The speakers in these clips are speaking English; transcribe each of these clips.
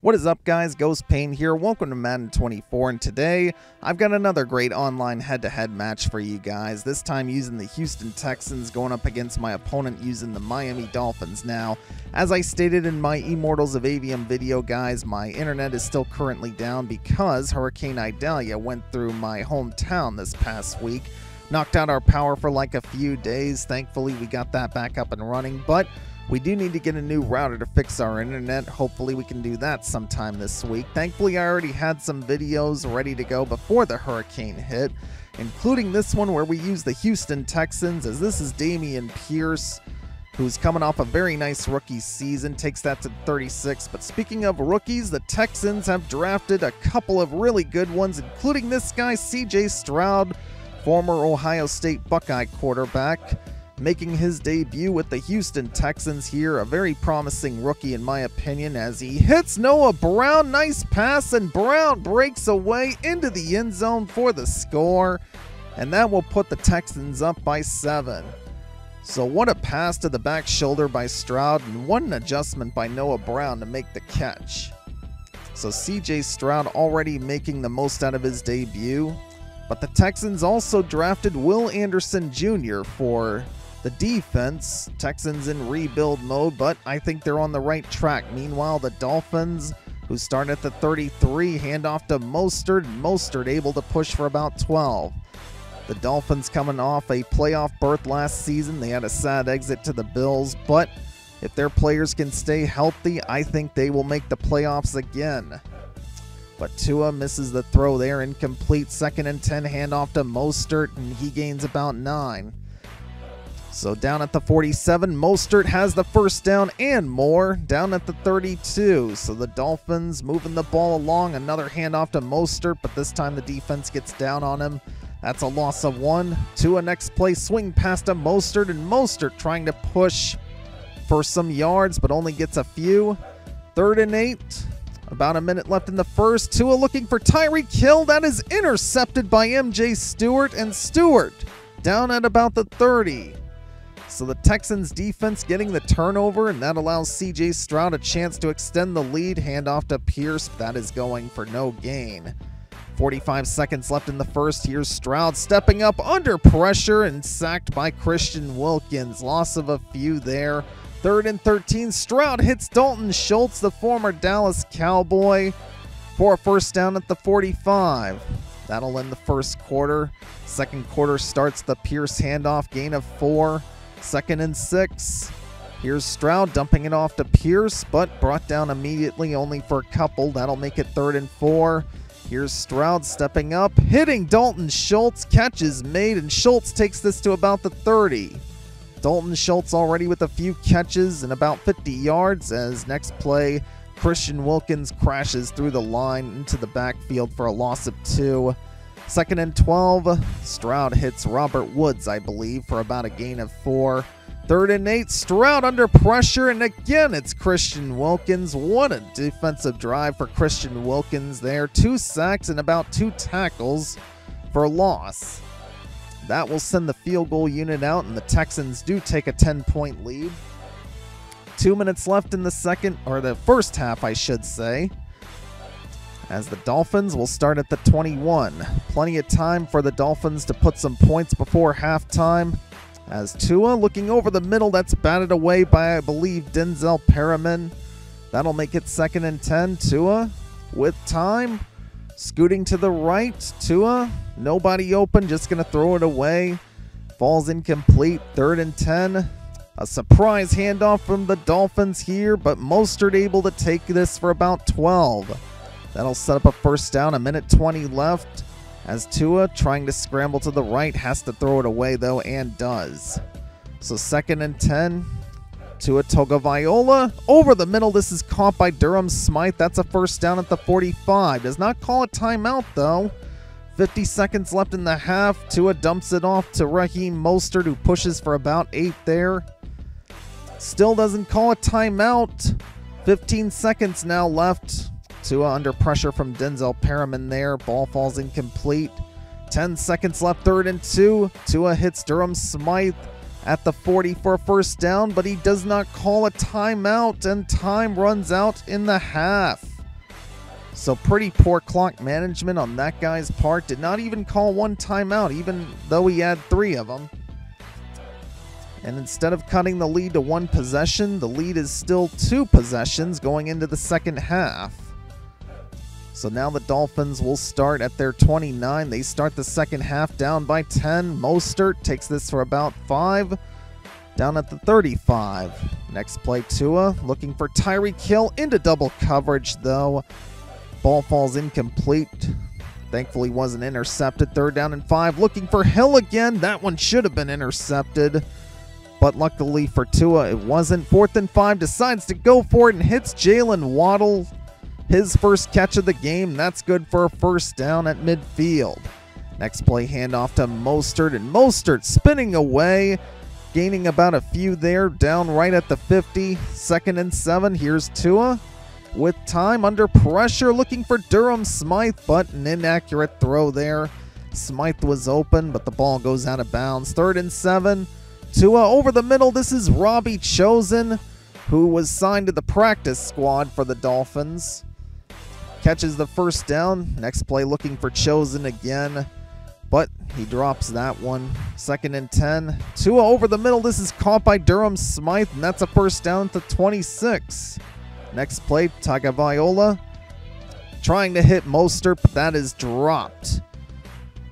What is up, guys? Ghost Pain here. Welcome to Madden 24, and today I've got another great online head-to-head match for you guys, this time using the Houston Texans going up against my opponent using the Miami Dolphins. Now, as I stated in my Immortals of Avium video, guys, my internet is still currently down because Hurricane Idalia went through my hometown this past week, knocked out our power for like a few days. Thankfully, we got that back up and running, but we do need to get a new router to fix our internet. Hopefully we can do that sometime this week. Thankfully, I already had some videos ready to go before the hurricane hit, including this one where we use the Houston Texans, as this is Dameon Pierce, who's coming off a very nice rookie season, takes that to 36. But speaking of rookies, the Texans have drafted a couple of really good ones, including this guy, Stroud, former Ohio State Buckeye quarterback, making his debut with the Houston Texans here. A very promising rookie in my opinion, as he hits Noah Brown. Nice pass, and Brown breaks away into the end zone for the score, and that will put the Texans up by 7. So what a pass to the back shoulder by Stroud, and what an adjustment by Noah Brown to make the catch. So CJ Stroud already making the most out of his debut, but the Texans also drafted Will Anderson Jr. for the defense. Texans in rebuild mode, but I think they're on the right track. Meanwhile, the Dolphins, who start at the 33, hand off to Mostert, and Mostert able to push for about 12. The Dolphins coming off a playoff berth last season. They had a sad exit to the Bills, but if their players can stay healthy, I think they will make the playoffs again. But Tua misses the throw there, incomplete. 2nd and 10, handoff to Mostert, and he gains about 9. So down at the 47, Mostert has the first down and more, down at the 32. So the Dolphins moving the ball along, another handoff to Mostert, but this time the defense gets down on him. That's a loss of 1. Tua next play, swing past to Mostert, and Mostert trying to push for some yards, but only gets a few. 3rd and 8. About a minute left in the first. Tua looking for Tyreek Hill. That is intercepted by MJ Stewart, and Stewart down at about the 30. So the Texans defense getting the turnover, and that allows CJ Stroud a chance to extend the lead. Handoff to Pierce. That is going for no gain. 45 seconds left in the first. Here's Stroud stepping up under pressure and sacked by Christian Wilkins. Loss of a few there. 3rd and 13. Stroud hits Dalton Schultz, the former Dallas Cowboy, for a first down at the 45. That'll end the first quarter. Second quarter starts the Pierce handoff, gain of 4. 2nd and 6. Here's Stroud dumping it off to Pierce, but brought down immediately, only for a couple. That'll make it 3rd and 4. Here's Stroud stepping up, hitting Dalton Schultz. Catch is made, and Schultz takes this to about the 30. Dalton Schultz already with a few catches and about 50 yards, as next play, Christian Wilkins crashes through the line into the backfield for a loss of 2. 2nd and 12. Stroud hits Robert Woods, I believe, for about a gain of 4. 3rd and 8. Stroud under pressure, and again it's Christian Wilkins. What a defensive drive for Christian Wilkins there. 2 sacks and about 2 tackles for a loss. That will send the field goal unit out, and the Texans do take a 10-point lead. 2 minutes left in the first half, I should say, as the Dolphins will start at the 21. Plenty of time for the Dolphins to put some points before halftime, as Tua looking over the middle. That's batted away by, I believe, Denzel Perriman. That'll make it 2nd and 10. Tua with time, scooting to the right. Tua, nobody open, just going to throw it away. Falls incomplete. 3rd and 10. A surprise handoff from the Dolphins here, but Mostert able to take this for about 12. That'll set up a first down. 1:20 left, as Tua, trying to scramble to the right, has to throw it away though, and does. So 2nd and 10. Tua Tagovailoa over the middle. This is caught by Durham Smythe. That's a first down at the 45. Does not call a timeout though. 50 seconds left in the half. Tua dumps it off to Raheem Mostert, who pushes for about 8 there. Still doesn't call a timeout. 15 seconds now left. Tua under pressure from Denzel Perriman there. Ball falls incomplete. 10 seconds left, 3rd and 2. Tua hits Durham Smythe at the 40 for a first down, but he does not call a timeout, and time runs out in the half. So pretty poor clock management on that guy's part. Did not even call one timeout, even though he had 3 of them. And instead of cutting the lead to 1 possession, the lead is still 2 possessions going into the second half. So now the Dolphins will start at their 29. They start the second half down by 10. Mostert takes this for about 5. Down at the 35. Next play, Tua looking for Tyreek Hill into double coverage, though. Ball falls incomplete. Thankfully wasn't intercepted. 3rd down and 5. Looking for Hill again. That one should have been intercepted. But luckily for Tua, it wasn't. 4th and 5. Decides to go for it and hits Jalen Waddle. His first catch of the game. That's good for a 1st down at midfield. Next play, handoff to Mostert. And Mostert spinning away. Gaining about a few there. Down right at the 50. 2nd and 7. Here's Tua. With time, under pressure, looking for Durham Smythe, but an inaccurate throw there. Smythe was open, but the ball goes out of bounds. 3rd and 7. Tua over the middle. This is Robbie Chosen, who was signed to the practice squad for the Dolphins. Catches the 1st down. Next play, looking for Chosen again, but he drops that one. 2nd and 10. Tua over the middle. This is caught by Durham Smythe, and that's a 1st down to 26. Next play, Tagovailoa trying to hit Mostert, but that is dropped.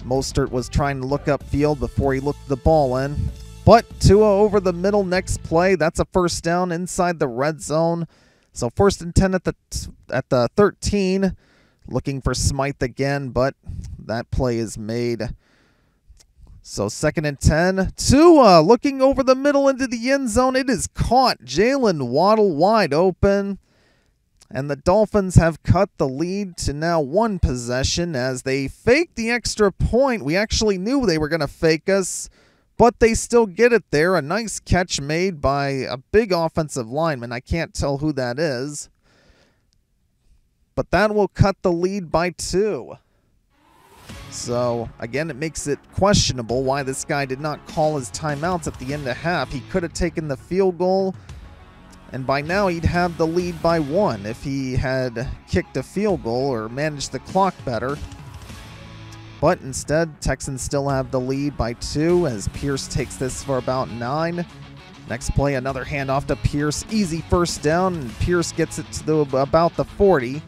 Mostert was trying to look upfield before he looked the ball in. But Tua over the middle. Next play, that's a 1st down inside the red zone. So 1st and 10 at the 13. Looking for Smythe again, but that play is made. So 2nd and 10. Tua looking over the middle into the end zone. It is caught. Jalen Waddle wide open. And the Dolphins have cut the lead to now 1 possession as they fake the extra point. We actually knew they were going to fake us, but they still get it there. A nice catch made by a big offensive lineman. I can't tell who that is. But that will cut the lead by 2. So, again, it makes it questionable why this guy did not call his timeouts at the end of half. He could have taken the field goal, and by now he'd have the lead by 1 if he had kicked a field goal or managed the clock better. But instead, Texans still have the lead by 2 as Pierce takes this for about 9. Next play, another handoff to Pierce. Easy 1st down, and Pierce gets it to about the 40.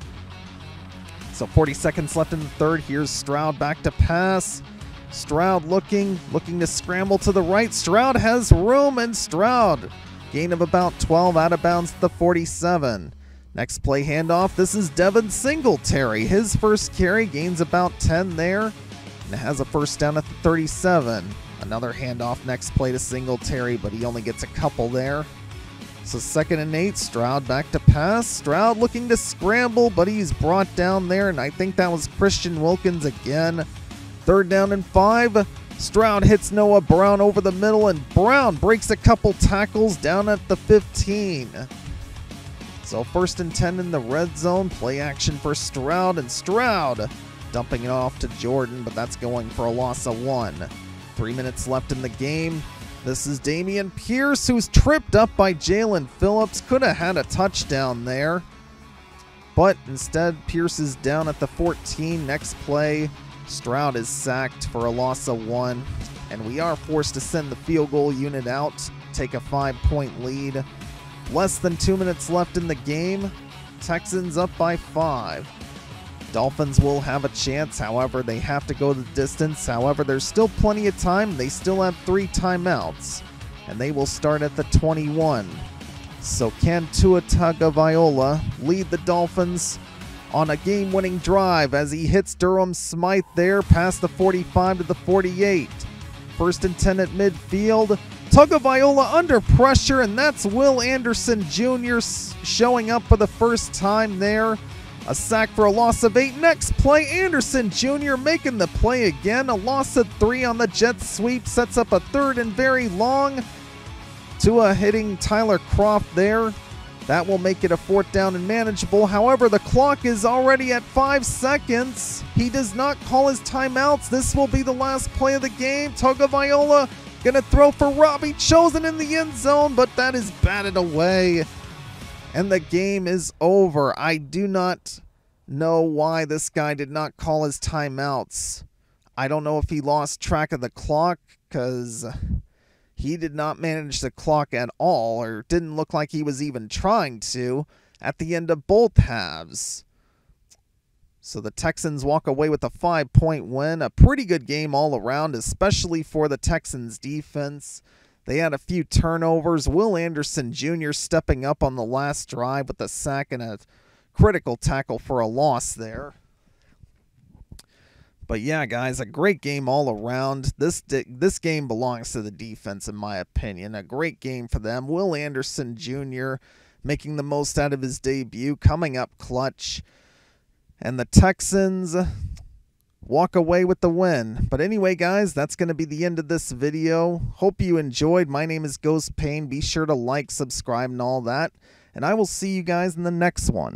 So 40 seconds left in the 3rd. Here's Stroud back to pass. Stroud looking to scramble to the right. Stroud has room, and Stroud, gain of about 12, out of bounds at the 47. Next play, handoff. This is Devin Singletary. His first carry, gains about 10 there, and has a 1st down at the 37. Another handoff next play to Singletary, but he only gets a couple there. So 2nd and 8, Stroud back to pass. Stroud looking to scramble, but he's brought down there, and I think that was Christian Wilkins again. 3rd down and 5. Stroud hits Noah Brown over the middle, and Brown breaks a couple tackles down at the 15. So 1st and 10 in the red zone. Play action for Stroud, and Stroud dumping it off to Jordan, but that's going for a loss of 1. 3 minutes left in the game. This is Damian Pierce, who's tripped up by Jalen Phillips. Could have had a touchdown there, but instead Pierce is down at the 14. Next play, Stroud is sacked for a loss of 1, and we are forced to send the field goal unit out, take a 5-point lead. Less than 2 minutes left in the game. Texans up by 5. Dolphins will have a chance, however, they have to go the distance. However, there's still plenty of time. They still have 3 timeouts, and they will start at the 21. So can Tua Tagovailoa lead the Dolphins on a game-winning drive as he hits Durham Smythe there past the 45 to the 48. 1st and 10 at midfield. Tagovailoa under pressure, and that's Will Anderson Jr. showing up for the first time there. A sack for a loss of 8. Next play, Anderson Jr. making the play again. A loss of 3 on the jet sweep. Sets up a 3rd and very long. Tua hitting Tyler Kroft there. That will make it a 4th down and manageable. However, the clock is already at 5 seconds. He does not call his timeouts. This will be the last play of the game. Tagovailoa going to throw for Robbie Chosen in the end zone, but that is batted away. And the game is over. I do not know why this guy did not call his timeouts. I don't know if he lost track of the clock, because he did not manage the clock at all, or didn't look like he was even trying to at the end of both halves. So the Texans walk away with a 5-point win. A pretty good game all around, especially for the Texans defense. They had a few turnovers. Will Anderson Jr. stepping up on the last drive with a sack and a critical tackle for a loss there. But yeah, guys, a great game all around. This game belongs to the defense, in my opinion. A great game for them. Will Anderson Jr. making the most out of his debut, coming up clutch. And the Texans walk away with the win. But anyway, guys, that's going to be the end of this video. Hope you enjoyed. My name is Ghost Pain. Be sure to like, subscribe, and all that. And I will see you guys in the next one.